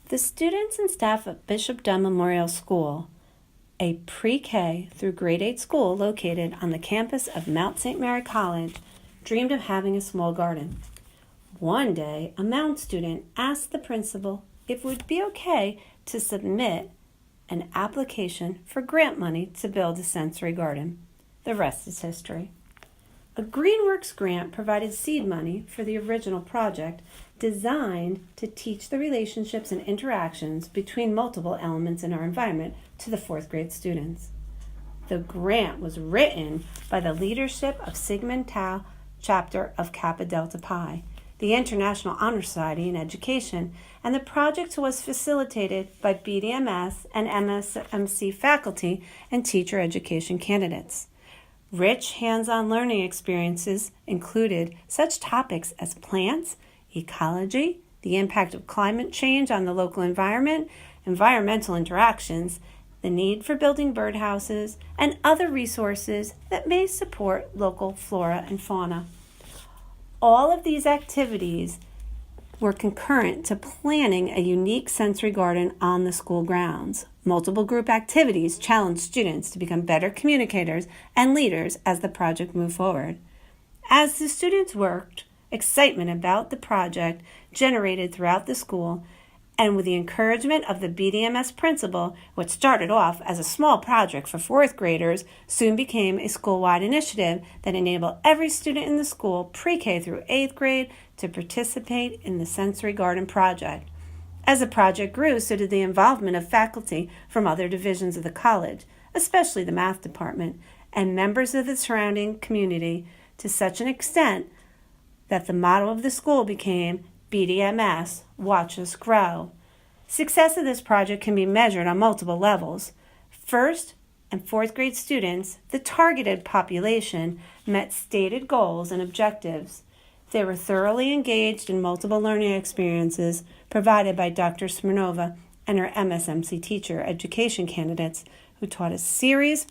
The students and staff of Bishop Dunn Memorial School, a pre-K through grade 8 school located on the campus of Mount St. Mary College, dreamed of having a small garden. One day, a Mount student asked the principal if it would be okay to submit an application for grant money to build a sensory garden. The rest is history. A GreenWorks grant provided seed money for the original project designed to teach the relationships and interactions between multiple elements in our environment to the 4th grade students. The grant was written by the leadership of Sigma Tau chapter of Kappa Delta Pi, the International Honor Society in Education, and the project was facilitated by BDMS and MSMC faculty and teacher education candidates. Rich hands-on learning experiences included such topics as plants, ecology, the impact of climate change on the local environment, environmental interactions, the need for building birdhouses, and other resources that may support local flora and fauna. All of these activities were concurrent to planning a unique sensory garden on the school grounds. Multiple group activities challenged students to become better communicators and leaders as the project moved forward. As the students worked, excitement about the project generated throughout the school, and with the encouragement of the BDMS principal, what started off as a small project for 4th graders soon became a school-wide initiative that enabled every student in the school, pre-K through 8th grade, to participate in the Sensory Garden project. As the project grew, so did the involvement of faculty from other divisions of the college, especially the math department, and members of the surrounding community, to such an extent that the motto of the school became BDMS, Watch Us Grow. Success of this project can be measured on multiple levels. 1st and 4th grade students, the targeted population, met stated goals and objectives. They were thoroughly engaged in multiple learning experiences provided by Dr. Smirnova and her MSMC teacher education candidates, who taught a series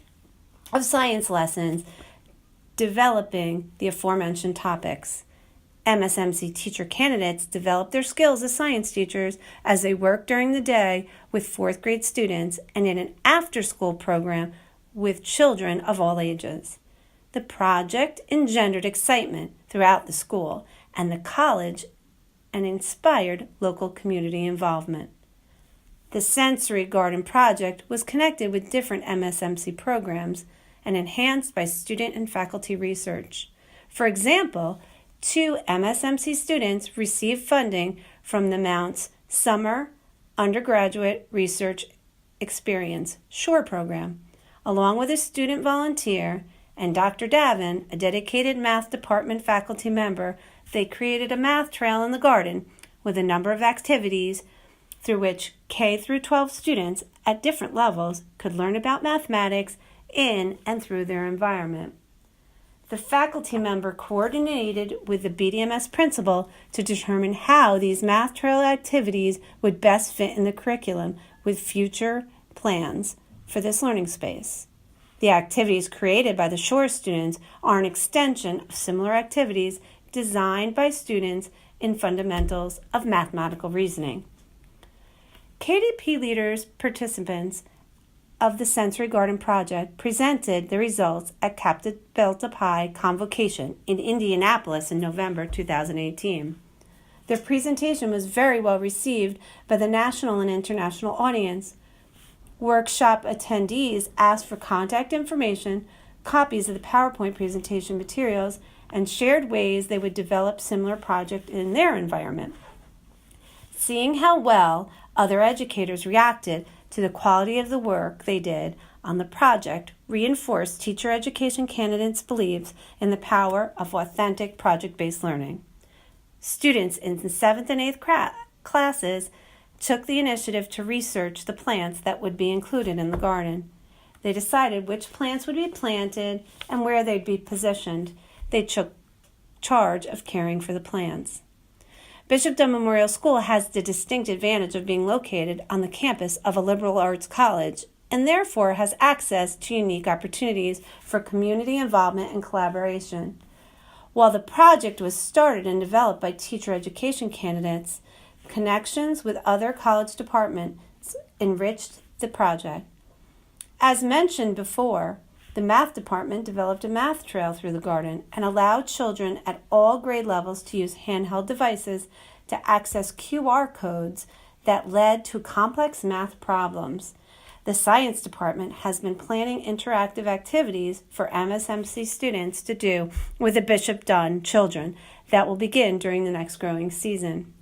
of science lessons developing the aforementioned topics. MSMC teacher candidates developed their skills as science teachers as they worked during the day with 4th grade students and in an after-school program with children of all ages. The project engendered excitement throughout the school and the college and inspired local community involvement. The Sensory Garden project was connected with different MSMC programs and enhanced by student and faculty research. For example, 2 MSMC students received funding from the Mount's Summer Undergraduate Research Experience SHORE program. Along with a student volunteer and Dr. Davin, a dedicated math department faculty member, they created a math trail in the garden with a number of activities through which K through 12 students at different levels could learn about mathematics in and through their environment. The faculty member coordinated with the BDMS principal to determine how these math trail activities would best fit in the curriculum with future plans for this learning space. The activities created by the SHORE students are an extension of similar activities designed by students in fundamentals of mathematical reasoning. KDP leaders, participants of the Sensory Garden project, presented the results at Kappa Delta Pi Convocation in Indianapolis in November 2018. Their presentation was very well received by the national and international audience. Workshop attendees asked for contact information, copies of the PowerPoint presentation materials, and shared ways they would develop similar projects in their environment. Seeing how well other educators reacted to the quality of the work they did on the project reinforced teacher education candidates' beliefs in the power of authentic project-based learning. Students in the 7th and 8th classes took the initiative to research the plants that would be included in the garden. They decided which plants would be planted and where they'd be positioned. They took charge of caring for the plants. Bishop Dunn Memorial School has the distinct advantage of being located on the campus of a liberal arts college and therefore has access to unique opportunities for community involvement and collaboration. While the project was started and developed by teacher education candidates, Connections with other college departments enriched the project. As mentioned before, the math department developed a math trail through the garden and allowed children at all grade levels to use handheld devices to access QR codes that led to complex math problems. The science department has been planning interactive activities for MSMC students to do with the Bishop Dunn children that will begin during the next growing season.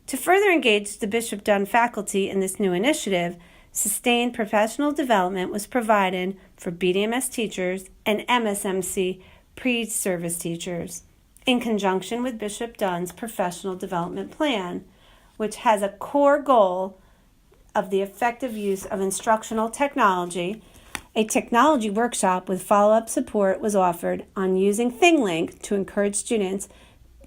To further engage the Bishop Dunn faculty in this new initiative, sustained professional development was provided for BDMS teachers and MSMC pre-service teachers in conjunction with Bishop Dunn's professional development plan, which has a core goal of the effective use of instructional technology. A technology workshop with follow-up support was offered on using ThingLink to encourage students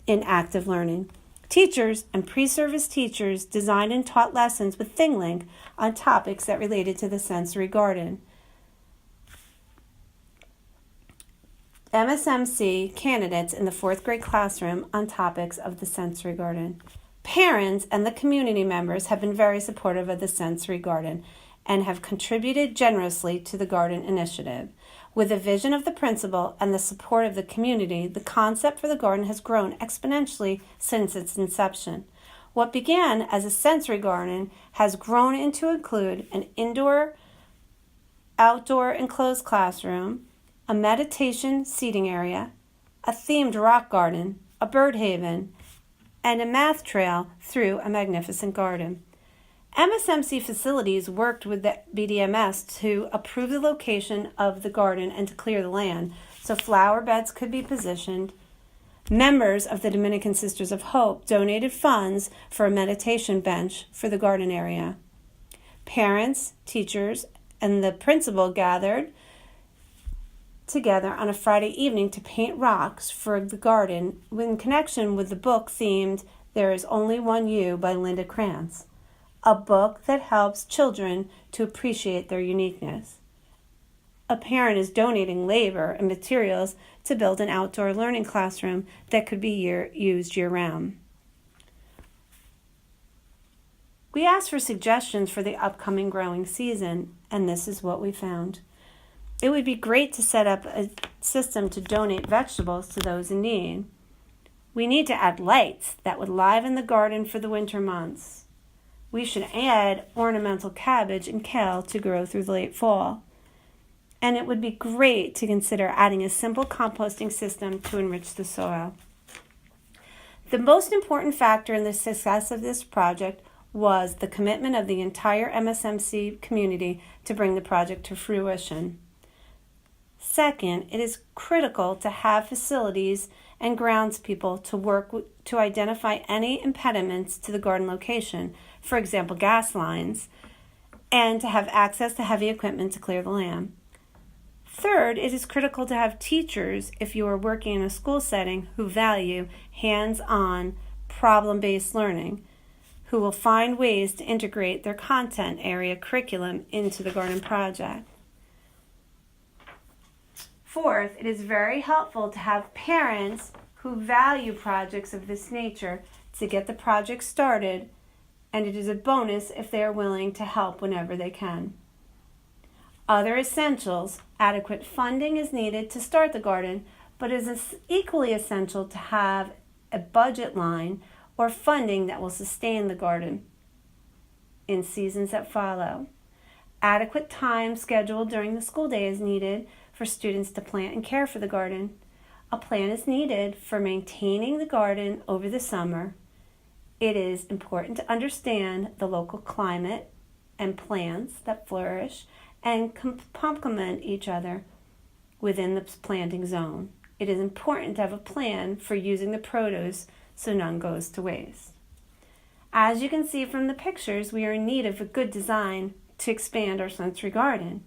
in active learning. Teachers and pre-service teachers designed and taught lessons with ThingLink on topics that related to the sensory garden. MSMC candidates in the 4th grade classroom on topics of the sensory garden. Parents and the community members have been very supportive of the sensory garden and have contributed generously to the garden initiative. With the vision of the principal and the support of the community, the concept for the garden has grown exponentially since its inception. What began as a sensory garden has grown into include an indoor, outdoor enclosed classroom, a meditation seating area, a themed rock garden, a bird haven, and a math trail through a magnificent garden. MSMC Facilities worked with the BDMS to approve the location of the garden and to clear the land so flower beds could be positioned. Members of the Dominican Sisters of Hope donated funds for a meditation bench for the garden area. Parents, teachers, and the principal gathered together on a Friday evening to paint rocks for the garden in connection with the book themed There Is Only One You by Linda Krantz, a book that helps children to appreciate their uniqueness. A parent is donating labor and materials to build an outdoor learning classroom that could be used year-round. We asked for suggestions for the upcoming growing season, and this is what we found. It would be great to set up a system to donate vegetables to those in need. We need to add lights that would liven the garden for the winter months. We should add ornamental cabbage and kale to grow through the late fall. And it would be great to consider adding a simple composting system to enrich the soil. The most important factor in the success of this project was the commitment of the entire MSMC community to bring the project to fruition. Second, it is critical to have facilities and groundspeople to work to identify any impediments to the garden location, for example, gas lines, and to have access to heavy equipment to clear the land. Third, it is critical to have teachers, if you are working in a school setting, who value hands-on, problem-based learning, who will find ways to integrate their content area curriculum into the garden project. Fourth, it is very helpful to have parents who value projects of this nature to get the project started, and it is a bonus if they are willing to help whenever they can. Other essentials: adequate funding is needed to start the garden, but it is equally essential to have a budget line or funding that will sustain the garden in seasons that follow. Adequate time scheduled during the school day is needed for students to plant and care for the garden. A plan is needed for maintaining the garden over the summer. It is important to understand the local climate and plants that flourish and complement each other within the planting zone. It is important to have a plan for using the produce so none goes to waste. As you can see from the pictures, we are in need of a good design to expand our sensory garden.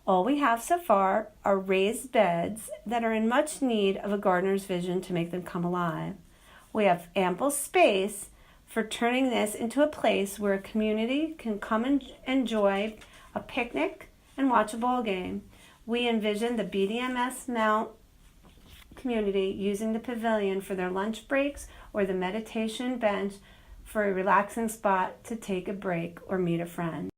All we have so far are raised beds that are in much need of a gardener's vision to make them come alive. We have ample space for turning this into a place where a community can come and enjoy a picnic and watch a ball game. We envision the BDMS Mount community using the pavilion for their lunch breaks or the meditation bench for a relaxing spot to take a break or meet a friend.